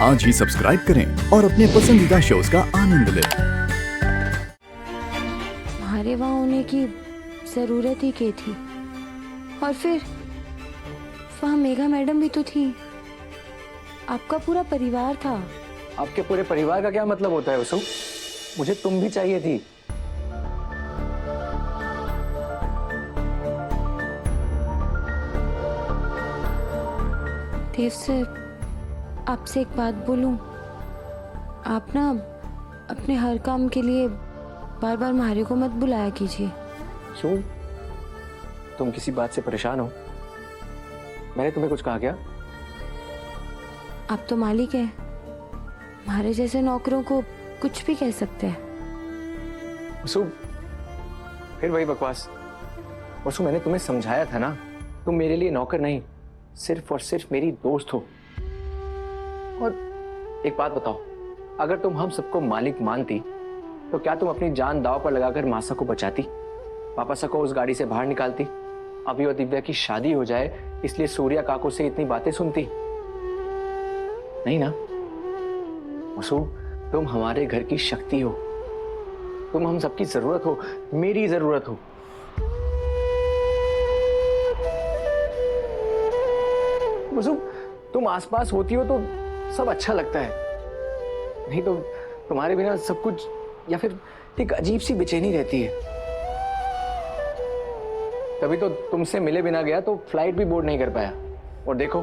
आज ही सब्सक्राइब करें और अपने पसंदीदा शोज का आनंद लें। हमारे वहाँ होने की जरूरत ही क्या थी? और फिर वहाँ मेघा मैडम भी तो थी, आपका पूरा परिवार था। आपके पूरे परिवार का क्या मतलब होता है उसु? मुझे तुम भी चाहिए थी। देव सर, आपसे एक बात बोलूं? आप ना अपने हर काम के लिए बार बार मारे को मत बुलाया कीजिए। क्यों? तुम किसी बात से परेशान हो? मैंने तुम्हें कुछ कहा क्या? आप तो मालिक हैं, हमारे जैसे नौकरों को कुछ भी कह सकते हैं। वसु, फिर वही बकवास। वसु, मैंने तुम्हें समझाया था ना, तुम मेरे लिए नौकर नहीं, सिर्फ और सिर्फ मेरी दोस्त हो। और एक बात बताओ, अगर तुम हम सबको मालिक मानती तो क्या तुम अपनी जान दांव पर लगाकर मासा को बचाती, पापा को उस गाड़ी से बाहर निकालती, अभी और दिव्या की शादी हो जाए इसलिए सूर्या काकू से इतनी बातें सुनती? नहीं ना वसु, तुम हमारे घर की शक्ति हो, तुम हम सबकी जरूरत हो, मेरी जरूरत हो। वसु, तुम आसपास होती हो तो सब अच्छा लगता है, नहीं तो तुम्हारे बिना सब कुछ या फिर एक अजीब सी बेचैनी रहती है। तभी तो तुमसे मिले बिना गया तो फ्लाइट भी बोर्ड नहीं कर पाया, और देखो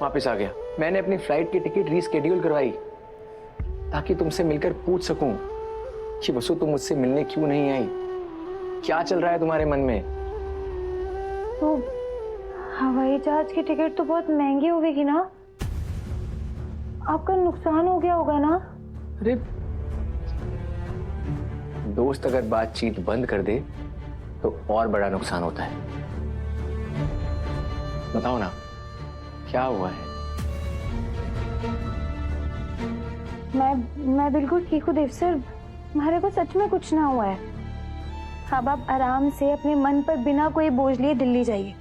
वापस आ गया। मैंने अपनी फ्लाइट की टिकट रीस्केड्यूल करवाई ताकि तुमसे मिलकर पूछ सकूं कि वसु तुम मुझसे मिलने क्यों नहीं आई, क्या चल रहा है तुम्हारे मन में। तो हवाई जहाज की टिकट तो बहुत महंगी होगी ना, आपका नुकसान हो गया होगा ना? अरे दोस्त अगर बातचीत बंद कर दे तो और बड़ा नुकसान होता है। बताओ ना क्या हुआ है? मैं बिल्कुल ठीक हूँ देव सर, हमारे को सच में कुछ ना हुआ है। अब आप आराम से अपने मन पर बिना कोई बोझ लिए दिल्ली जाइए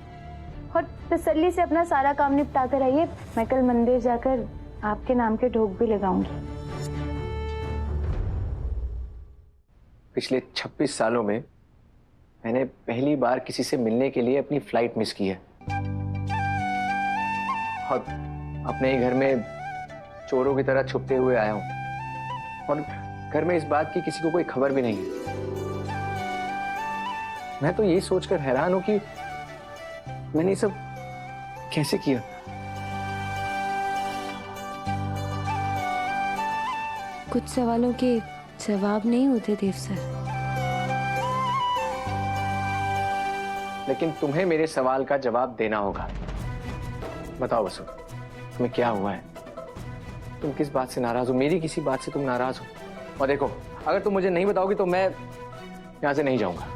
और तसल्ली से अपना सारा काम निपटा कर आइए। मैं कल मंदिर जाकर आपके नाम के ढोक भी लगाऊंगी। पिछले 26 सालों में मैंने पहली बार किसी से मिलने के लिए अपनी फ्लाइट मिस की है, और अपने ही घर में चोरों की तरह छुपते हुए आया हूं, और घर में इस बात की किसी को कोई खबर भी नहीं है। मैं तो यही सोचकर हैरान हूं कि मैंने ये सब कैसे किया। कुछ सवालों के जवाब नहीं होते देव सर। लेकिन तुम्हें मेरे सवाल का जवाब देना होगा। बताओ वसु, तुम्हें क्या हुआ है? तुम किस बात से नाराज हो? मेरी किसी बात से तुम नाराज हो? और देखो, अगर तुम मुझे नहीं बताओगी तो मैं यहाँ से नहीं जाऊंगा।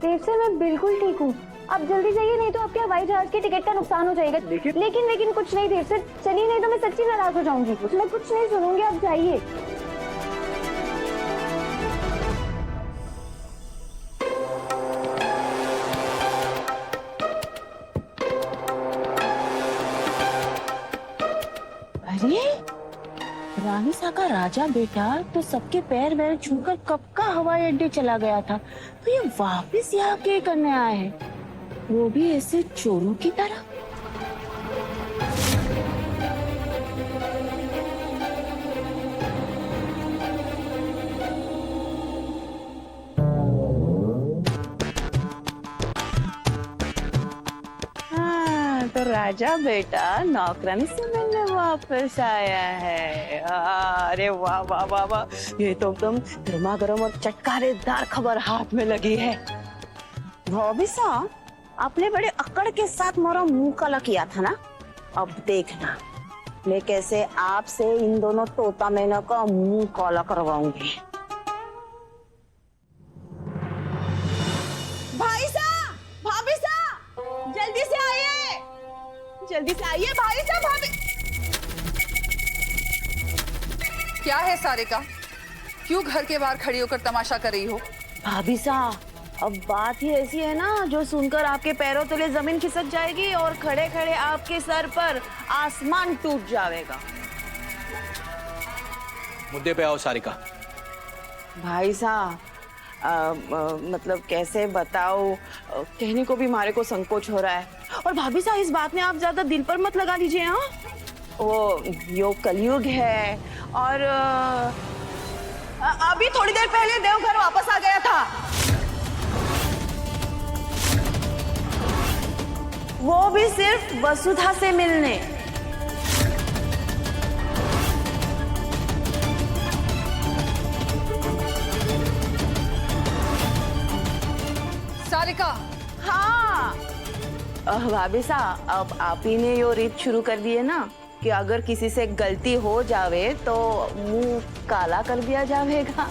देव सर, मैं बिल्कुल ठीक हूँ, आप जल्दी जाइए, नहीं तो आपके हवाई जहाज की टिकट का नुकसान हो जाएगा। लेकिन कुछ नहीं देव सर, चलिए, नहीं तो मैं सच्ची नाराज हो जाऊंगी। मैं कुछ नहीं सुनूंगी, आप जाइए। अरे रानी सा का राजा बेटा तो सबके पैर वैर छूकर कब का हवाई अड्डे चला गया था, तो ये वापस यहाँ क्या करने आए हैं, वो भी ऐसे चोरों की तरह। तो राजा बेटा नौकरानी से मिलने वापस आया है। अरे वाह वाह वाह वाह, ये तो एकदम गर्मा गर्म और चटकारेदार खबर हाथ में लगी है। भाभी साहब, आपने बड़े अकड़ के साथ मोरा मुंह काला किया था ना, अब देखना मैं कैसे आपसे इन दोनों तोता मैना का मुंह काला करवाऊंगी। भाई साहब, भाभी साहब, जल्दी से आइए, जल्दी से आइए भाई साहब। भाभी, क्या है सारिका, क्यों घर के बाहर खड़ी होकर तमाशा कर रही हो? भाभी साहब, अब बात ही ऐसी है ना जो सुनकर आपके पैरों तले जमीन खिसक जाएगी और खड़े खड़े आपके सर पर आसमान टूट जाएगा। मुद्दे पे आओ सारिका। भाई साहब मतलब कैसे बताओ, कहने को भी मारे को संकोच हो रहा है। और भाभी साहब इस बात में आप ज्यादा दिल पर मत लगा लीजिए। हाँ, वो योग कलयुग है और अभी थोड़ी देर पहले देवघर वापस आ गया था, वो भी सिर्फ वसुधा से मिलने। सारिका, हाँ भाभी साहब, अब आप ही ने यो रीत शुरू कर दी है ना कि अगर किसी से गलती हो जावे तो मुंह काला कर दिया जाएगा।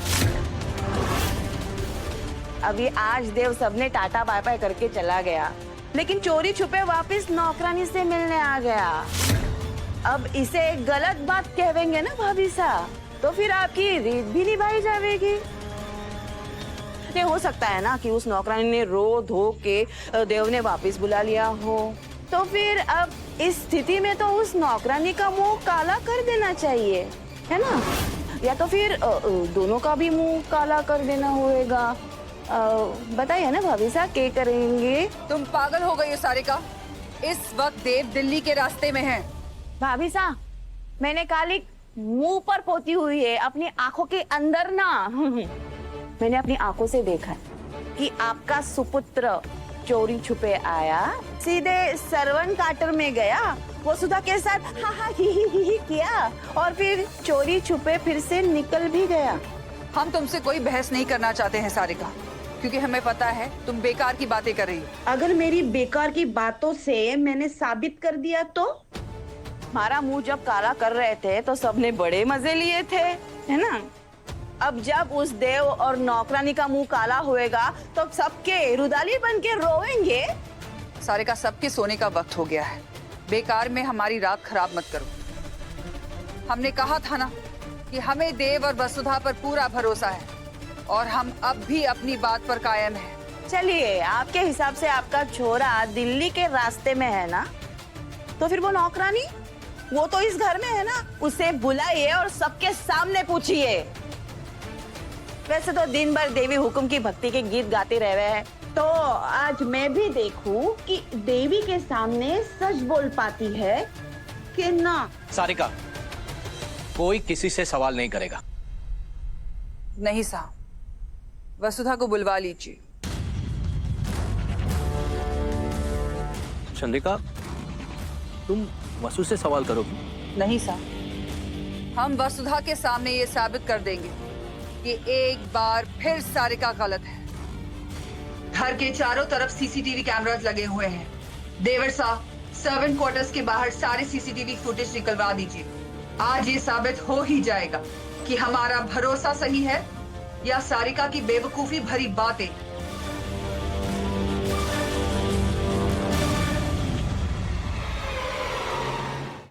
अभी आज देव सबने टाटा बाय बाय करके चला गया, लेकिन चोरी छुपे वापस नौकरानी से मिलने आ गया। अब इसे गलत बात कहेंगे ना भाभी साहब, तो फिर आपकी रीत भी निभाई जाएगी। ये हो सकता है ना कि उस नौकरानी ने रो धो के देव ने वापस बुला लिया हो, तो फिर अब इस स्थिति में तो उस नौकरानी का मुंह काला कर देना चाहिए, है ना? या तो फिर दोनों का भी मुंह काला कर देना होगा। बताइए ना भाभी साहब, क्या करेंगे? तुम पागल हो गई हो सारिका। इस वक्त देव दिल्ली के रास्ते में है। भाभी साहब, मैंने काली मुंह पर पोती हुई है, अपनी आंखों के अंदर ना। मैंने अपनी आंखों से देखा कि आपका सुपुत्र चोरी छुपे आया, सीधे सरवन काटर में गया, वसुधा के साथ हा हा ही किया और फिर चोरी छुपे फिर से निकल भी गया। हम तुमसे कोई बहस नहीं करना चाहते हैं सारिका, क्योंकि हमें पता है तुम बेकार की बातें कर रही हो। अगर मेरी बेकार की बातों से मैंने साबित कर दिया तो? हमारा मुंह जब काला कर रहे थे तो सबने बड़े मजे लिए थे, है ना? अब जब उस देव और नौकरानी का मुंह काला होएगा तो सबके रुदाली बन के रोएंगे। सारिका, सबके सोने का वक्त हो गया है, बेकार में हमारी रात खराब मत करो। हमने कहा था ना कि हमें देव और वसुधा पर पूरा भरोसा है और हम अब भी अपनी बात पर कायम हैं। चलिए, आपके हिसाब से आपका छोरा दिल्ली के रास्ते में है ना, तो फिर वो नौकरानी, वो तो इस घर में है ना, उसे बुलाइए और सबके सामने पूछिए। वैसे तो दिन भर देवी हुकुम की भक्ति के गीत गाते रह रहे हैं, तो आज मैं भी देखूं कि देवी के सामने सच बोल पाती है कि ना। सारिका, कोई किसी से सवाल नहीं करेगा। नहीं साहब, वसुधा को बुलवा लीजिए। चंद्रिका, तुम वसु से सवाल करोगी? नहीं साहब, हम वसुधा के सामने ये साबित कर देंगे कि एक बार फिर सारिका गलत है। घर के चारों तरफ सीसीटीवी कैमरास लगे हुए हैं। देवर साहब, सर्वेंट क्वार्टर्स के बाहर सारे सीसीटीवी फुटेज निकलवा दीजिए। आज ये साबित हो ही जाएगा कि हमारा भरोसा सही है या सारिका की बेवकूफी भरी बातें